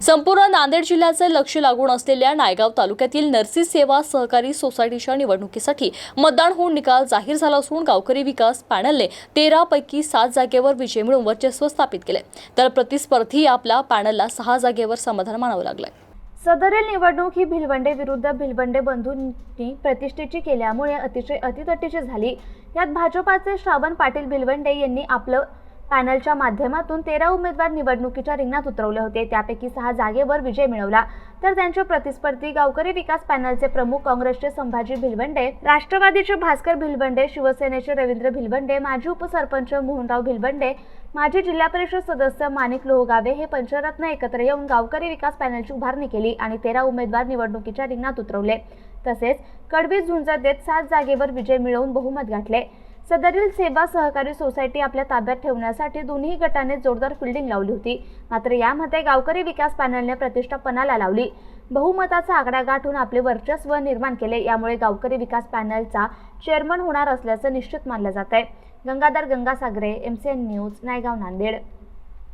संपूर्ण नांदेड जिल्ह्याचे लक्ष लागून असलेल्या नायगाव तालुक्यातील नरसी सेवा सहकारी सोसायटीच्या निवडणुकीसाठी मतदान होऊन निकाल जाहीर झाला असून गावकरी विकास पॅनलने 13 पैकी 7 जागेवर विजय मिळवून वर्चस्व स्थापित केले, तर प्रतिस्पर्धी आपल्या पॅनलला 6 जागेवर समाधान मानावं लागलंय। सदरील निवडणूक ही भिलवंडे विरुद्ध भिलवंडे बंधूंनी प्रतिष्ठेची केल्यामुळे अतिशय अतितटीची झाली। यात भाजपाचे श्रावण पाटील भिलवंडे यांनी आपलं पॅनलच्या माध्यमातून 13 उमेदवार निवडणुकीच्या रिंगणात उतरवले होते। त्यापैकी 6 जागेवर विजय मिळवला, तर त्यांचे प्रतिस्पर्धी गावकरी विकास पॅनलचे प्रमुख काँग्रेसचे संभाजी भिलवंडे, राष्ट्रवादीचे भास्कर भिलवंडे, शिवसेनेचे रवींद्र भिलवंडे, माजी उपसरपंच मोहनराव भिलवंडे, माजी जिल्हा परिषद सदस्य माणिक लोहगावे हे पंचरत्न एकत्र येऊन गावकरी विकास पॅनलची उभारणी केली आणि 13 उमेदवार निवडणुकीच्या रिंगणात उतरवले। तसेच कडवी झुंज देत 7 जागेवर विजय मिळवून बहुमत गाठले। सदरील सेवा सहकारी सोसायटी आपल्या ताब्यात ठेवण्यासाठी दोन्ही गटाने जोरदार फिल्डिंग लावली होती, मात्र यामध्ये गावकरी विकास पॅनलने प्रतिष्ठा पणाला लावली, बहुमताचा आकडा गाठून आपले वर्चस्व निर्माण केले। यामुळे गावकरी विकास पॅनलचा चेअरमन होणार असल्याचं निश्चित मानलं जात आहे। Gangadhar Gangasagare, MCN news, Naigaon, Nanded.